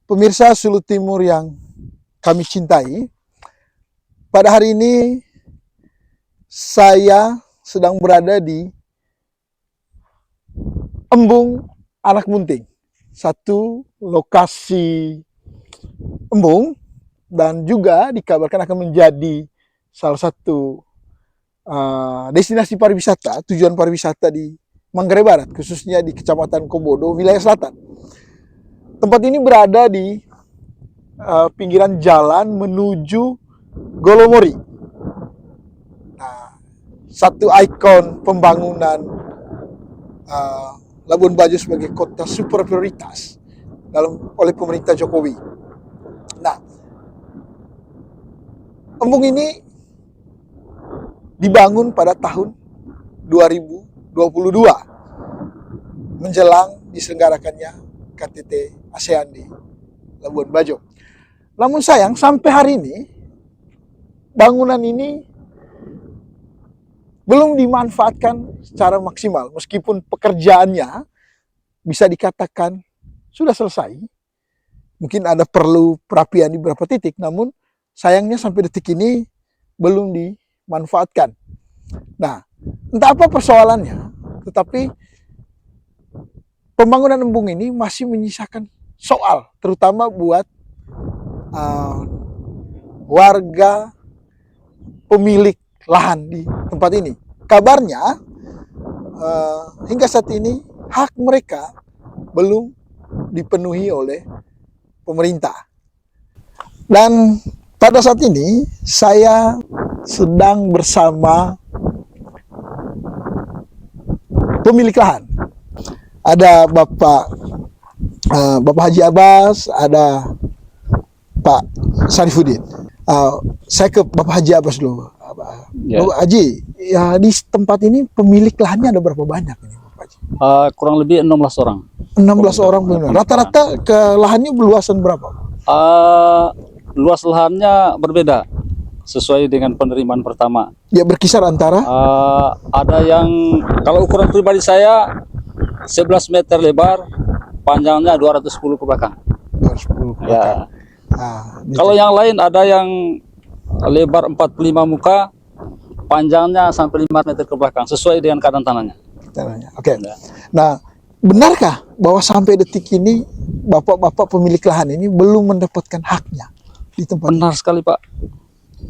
Pemirsa Sulut Timur yang kami cintai, pada hari ini saya sedang berada di Embung Anak Munting, satu lokasi embung dan juga dikabarkan akan menjadi salah satu destinasi pariwisata, tujuan pariwisata di Manggarai Barat, khususnya di Kecamatan Kobodo, wilayah selatan. Tempat ini berada di pinggiran jalan menuju Golomori. Nah, satu ikon pembangunan Labuan Bajo sebagai kota super prioritas oleh pemerintah Jokowi. Nah, embung ini dibangun pada tahun 2022 menjelang diselenggarakannya KTT ASEAN di Labuan Bajo. Namun sayang sampai hari ini bangunan ini belum dimanfaatkan secara maksimal, meskipun pekerjaannya bisa dikatakan sudah selesai. Mungkin ada perlu perapian di beberapa titik, namun sayangnya sampai detik ini belum dimanfaatkan. Nah, entah apa persoalannya, tetapi pembangunan embung ini masih menyisakan soal, terutama buat warga pemilik lahan di tempat ini. Kabarnya hingga saat ini hak mereka belum dipenuhi oleh pemerintah. Dan pada saat ini saya sedang bersama pemilik lahan. Ada Bapak Haji Abbas, ada Pak Sarifudin. Saya ke Bapak Haji Abbas dulu. Ya. Bapak Haji, ya di tempat ini pemilik lahannya ada berapa banyak ini, Bapak Haji? Kurang lebih 16 orang. 16 orang benar. Rata-rata ke lahannya berluasan berapa? Luas lahannya berbeda sesuai dengan penerimaan pertama. Ya, berkisar antara? Ada yang, kalau ukuran pribadi saya 11 meter lebar, panjangnya 210 ke belakang. 210 ke belakang. Ya. Kalau yang lain ada yang lebar 45 muka, panjangnya sampai 5 meter ke belakang, sesuai dengan keadaan tanahnya. Oke. Ya. Nah, benarkah bahwa sampai detik ini bapak-bapak pemilik lahan ini belum mendapatkan haknya di tempat? Benar sekali, Pak.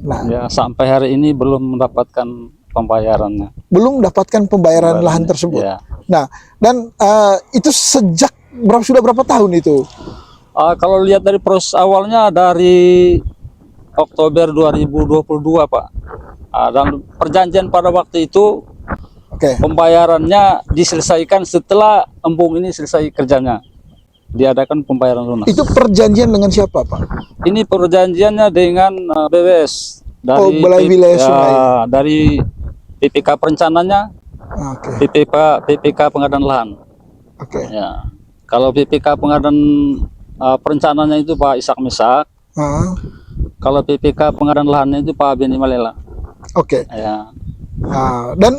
Nah, ya, sampai hari ini belum mendapatkan pembayarannya. Belum mendapatkan pembayaran lahan tersebut. Ya. Nah, dan itu sejak sudah berapa tahun itu? Kalau lihat dari proses awalnya dari Oktober 2022, Pak. Dan perjanjian pada waktu itu, pembayarannya diselesaikan setelah embung ini selesai kerjanya. Diadakan pembayaran lunas. Itu perjanjian dengan siapa, Pak? Ini perjanjiannya dengan BWS dari wilayah Sungai. Dari PPK perencananya, PPK pengadaan lahan. Ya. Kalau PPK pengadaan perencananya itu Pak Ishak Mesak. Kalau PPK pengadaan lahannya itu Pak Beni Malela. Ya. Dan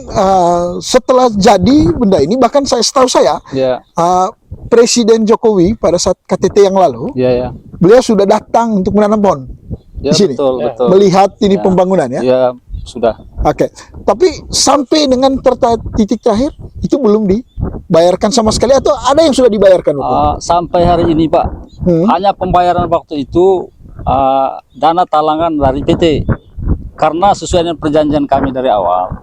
setelah jadi benda ini, bahkan setahu saya, Presiden Jokowi pada saat KTT yang lalu, beliau sudah datang untuk menanam pohon di sini, betul. Melihat ini pembangunan ya. Ya, sudah. Tapi sampai dengan titik terakhir itu belum dibayarkan sama sekali, atau ada yang sudah dibayarkan? Sampai hari ini, Pak, hanya pembayaran waktu itu dana talangan dari PT. Karena sesuai dengan perjanjian kami dari awal,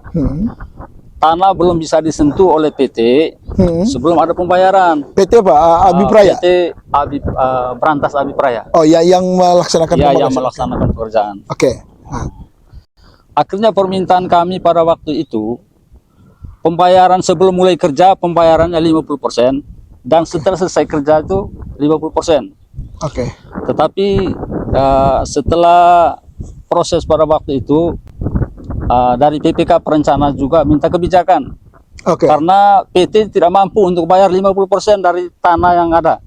tanah belum bisa disentuh oleh PT sebelum ada pembayaran. PT apa? Abipraya? PT Berantas Abipraya. Oh ya, yang melaksanakan yang melaksanakan pekerjaan. Akhirnya permintaan kami pada waktu itu, pembayaran sebelum mulai kerja pembayarannya 50%, dan setelah selesai kerja itu 50%. Tetapi setelah proses pada waktu itu, dari PPK perencana juga minta kebijakan. Karena PT tidak mampu untuk bayar 50% dari tanah yang ada.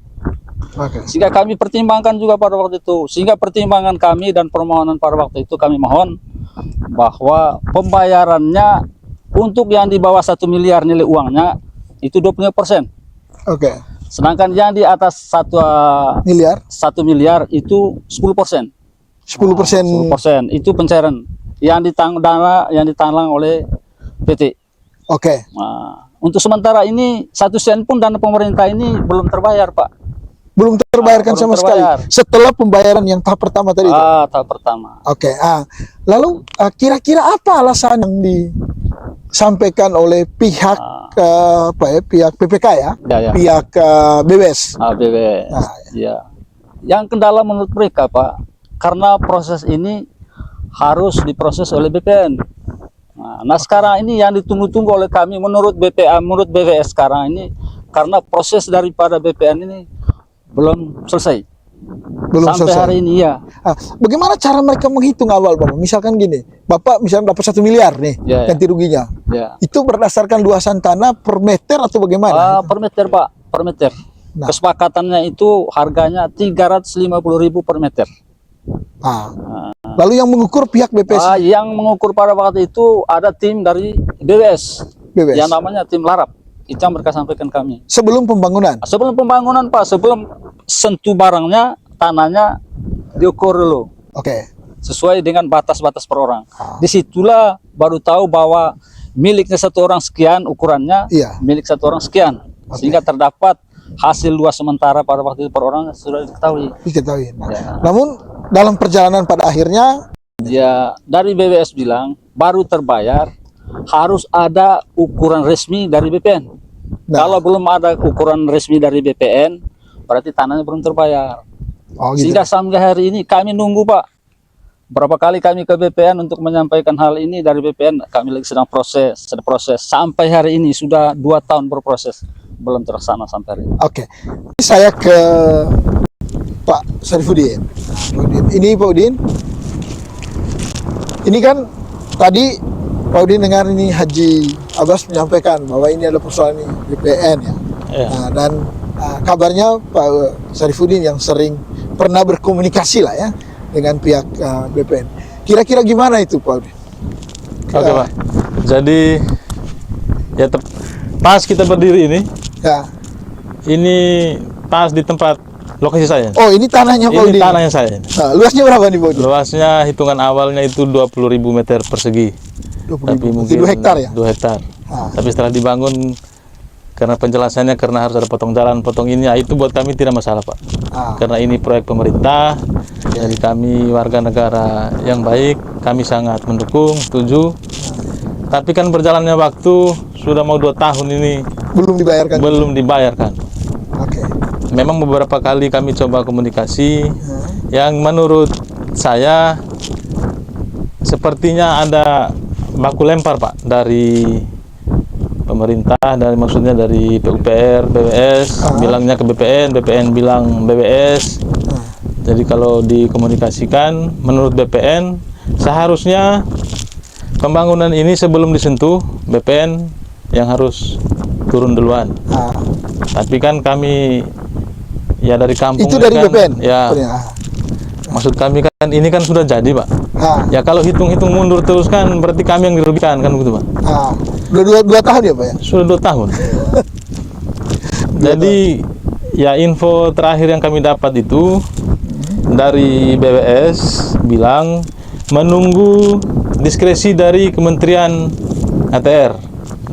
Sehingga kami pertimbangkan juga pada waktu itu. Sehingga pertimbangan kami dan permohonan pada waktu itu, kami mohon bahwa pembayarannya untuk yang di bawah 1 miliar nilai uangnya itu 25%. Sedangkan yang di atas 1 miliar itu 10%. 10% itu pencairan yang ditanggung oleh PT. Oke. Nah, untuk sementara ini 1 sen pun dana pemerintah ini belum terbayar, Pak. Belum terbayarkan Belum sama terbayar. sekali. Setelah pembayaran yang tahap pertama tadi itu. Tahap pertama. Oke. Lalu kira-kira apa alasan yang disampaikan oleh pihak pihak PPK ya? Pihak BBS. BBS. Ya. Yang kendala menurut mereka, Pak, karena proses ini harus diproses oleh BPN. Nah, sekarang ini yang ditunggu-tunggu oleh kami menurut BBS sekarang ini, karena proses daripada BPN ini belum selesai. Sampai hari ini ya. Bagaimana cara mereka menghitung awal, Bapak? Misalkan gini, Bapak misalnya dapat 1 miliar nih ganti ruginya. Itu berdasarkan luasan tanah per meter atau bagaimana? Per meter, Pak, per meter. Nah. Kesepakatannya itu harganya 350.000 per meter. Lalu yang mengukur pihak BPS? Yang mengukur pada waktu itu ada tim dari BBS. Yang namanya tim Larap. Itu yang mereka sampaikan kami. Sebelum pembangunan? Sebelum pembangunan, Pak. Sebelum sentuh barangnya, tanahnya diukur dulu. Oke. Sesuai dengan batas-batas per orang. Disitulah baru tahu bahwa miliknya 1 orang sekian ukurannya, milik 1 orang sekian. Sehingga terdapat hasil luas sementara pada waktu itu per orang sudah diketahui. Namun dalam perjalanan pada akhirnya, dari BBS bilang baru terbayar harus ada ukuran resmi dari BPN. Kalau belum ada ukuran resmi dari BPN, berarti tanahnya belum terbayar. Sehingga sampai hari ini kami nunggu, Pak. Berapa kali kami ke BPN untuk menyampaikan hal ini, dari BPN kami lagi sedang proses. Sampai hari ini sudah 2 tahun berproses, belum terlaksana sampai hari ini. Oke. Saya ke Pak Sarifudin. Ini Pak Udin. Ini kan tadi Pak Udin dengar ini Haji Abbas menyampaikan bahwa ini ada persoalan BPN ya. Nah, dan kabarnya Pak Sarifudin yang sering pernah berkomunikasi lah ya dengan pihak BPN. Kira-kira gimana itu Pak Udin? Oke Pak. Jadi ya pas kita berdiri ini, ini pas di tempat lokasi saya. Oh, ini tanahnya Pak Udin? Ini tanahnya saya. Nah, luasnya berapa nih Pak Udin? Luasnya hitungan awalnya itu 20.000 meter persegi. Tapi mungkin 2 hektar ya? 2 hektar. Tapi setelah dibangun, karena penjelasannya karena harus ada potong jalan, potong ini, itu buat kami tidak masalah Pak. Karena ini proyek pemerintah, jadi kami warga negara yang baik, kami sangat mendukung, setuju. Tapi kan berjalannya waktu, sudah mau 2 tahun ini belum dibayarkan. Memang beberapa kali kami coba komunikasi, yang menurut saya sepertinya ada baku lempar Pak dari pemerintah, maksudnya dari PUPR, BBS bilangnya ke BPN, BPN bilang BBS. Jadi kalau dikomunikasikan, menurut BPN seharusnya pembangunan ini sebelum disentuh BPN yang harus turun duluan. Tapi kan kami ya dari kampung itu dari kan, BPN ya. Maksud kami kan ini kan sudah jadi Pak. Ya kalau hitung-hitung mundur terus kan berarti kami yang dirugikan kan begitu Pak. Udah 2 tahun ya Pak ya? Sudah 2 tahun. Jadi ya info terakhir yang kami dapat itu dari BBS bilang menunggu diskresi dari Kementerian ATR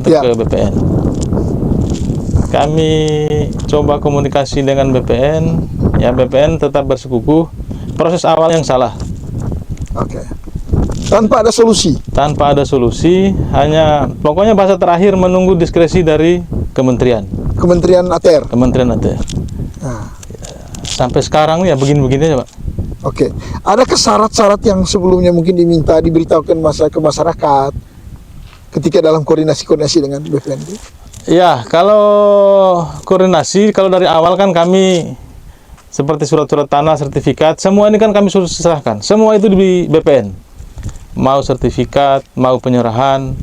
untuk ke BPN. Kami coba komunikasi dengan BPN, ya BPN tetap bersikukuh proses awal yang salah. Tanpa ada solusi? Tanpa ada solusi, hanya pokoknya bahasa terakhir menunggu diskresi dari Kementerian ATR. Kementerian ATR. Sampai sekarang ya begini-begini aja Pak. Ada syarat-syarat yang sebelumnya mungkin diberitahukan ke masyarakat ketika dalam koordinasi dengan BPN? Ya, kalau koordinasi, kalau dari awal kan kami seperti surat-surat tanah, sertifikat, semua ini kan kami sudah serahkan. Semua itu di BPN. Mau sertifikat, mau penyerahan,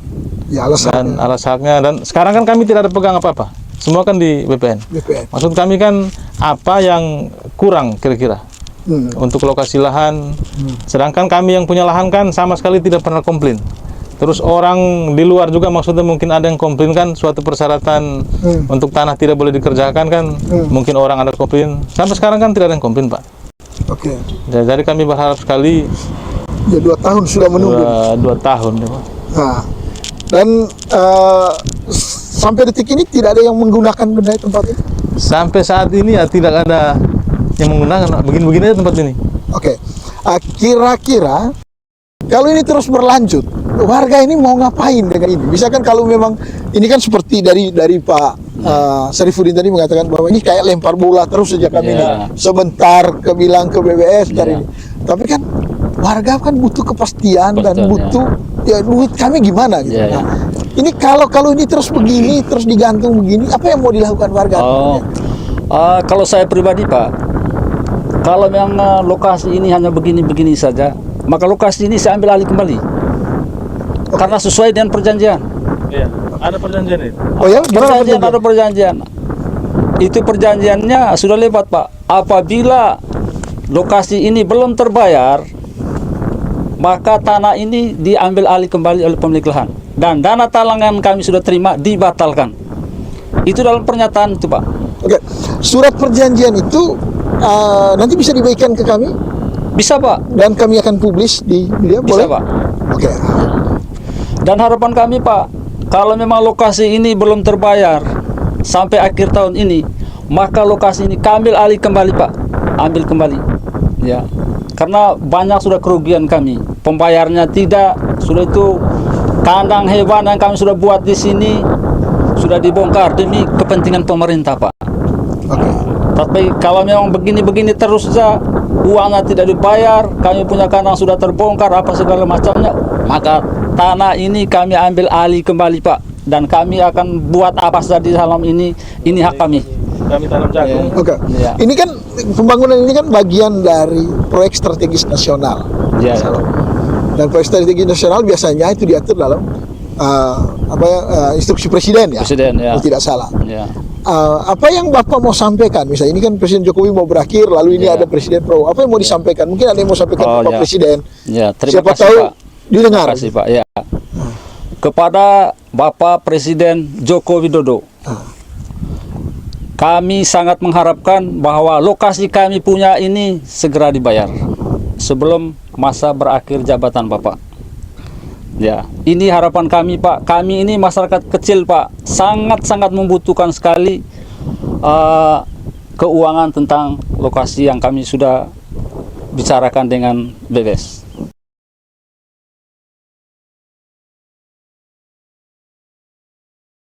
dan alas haknya. Dan sekarang kan kami tidak ada pegang apa-apa. Semua kan di BPN. Maksud kami kan apa yang kurang kira-kira untuk lokasi lahan. Sedangkan kami yang punya lahan kan sama sekali tidak pernah komplain. Terus orang di luar juga maksudnya mungkin ada yang komplain kan suatu persyaratan untuk tanah tidak boleh dikerjakan kan. Mungkin orang ada komplain. Sampai sekarang kan tidak ada yang komplain, Pak. Oke. Jadi kami berharap sekali. Ya 2 tahun sudah menunggu. 2 tahun ya, Pak. Nah, dan sampai detik ini tidak ada yang menggunakan benda tempat ini. Sampai saat ini ya tidak ada yang menggunakan begini-begini aja tempat ini. Oke. Kira-kira kalau ini terus berlanjut, warga ini mau ngapain dengan ini? Misalkan kalau memang ini kan seperti dari Pak Syarifudin tadi mengatakan bahwa ini kayak lempar bola terus saja kami ini. Sebentar bilang ke BBS dari ini. Tapi kan warga kan butuh kepastian dan butuh ya duit kami gimana gitu. Nah, ini kalau ini terus begini, terus digantung begini, apa yang mau dilakukan warga? Kalau saya pribadi, Pak, kalau memang lokasi ini hanya begini-begini saja, maka lokasi ini saya ambil alih kembali. Karena sesuai dengan perjanjian. Iya, ada perjanjian itu. Oh ya, Perjanjian ada perjanjian. Itu perjanjiannya sudah lewat, Pak. Apabila lokasi ini belum terbayar, maka tanah ini diambil alih kembali oleh pemilik lahan. Dan dana talangan kami sudah terima dibatalkan. Itu dalam pernyataan itu, Pak. Oke. Surat perjanjian itu nanti bisa dibagikan ke kami? Bisa, Pak. Dan kami akan publish di media, Bisa, boleh? Pak. Oke. Dan harapan kami, Pak, kalau memang lokasi ini belum terbayar sampai akhir tahun ini, maka lokasi ini kami ambil alih kembali, Pak. Ambil kembali. Ya. Karena banyak sudah kerugian kami. Pembayarnya tidak, sudah itu kandang hewan yang kami sudah buat di sini sudah dibongkar demi kepentingan pemerintah, Pak. Oke. Tapi kalau memang begini-begini terus saja, uangnya tidak dibayar, kami punya kandang sudah terbongkar, apa segala macamnya, maka tanah ini kami ambil alih kembali, Pak. Dan kami akan buat apa saja di dalam ini hak kami. Kami tanam jagung. Oke. Ya. Ini kan pembangunan ini kan bagian dari proyek strategis nasional. Ya. Dan proyek strategis nasional biasanya itu diatur dalam instruksi presiden ya. Presiden, ya. Kalau tidak salah. Ya. Apa yang Bapak mau sampaikan? Misalnya ini kan Presiden Jokowi mau berakhir, lalu ini ada Presiden Prabowo. Apa yang mau disampaikan? Mungkin ada yang mau sampaikan ke Pak Presiden. Ya, terima Siapa kasih, tahu Pak. didengar. Terima kasih, Pak. Ya. Kepada Bapak Presiden Joko Widodo, kami sangat mengharapkan bahwa lokasi kami punya ini segera dibayar sebelum masa berakhir jabatan Bapak. Ya, ini harapan kami, Pak. Kami ini masyarakat kecil, Pak, sangat-sangat membutuhkan sekali keuangan tentang lokasi yang kami sudah bicarakan dengan BBS.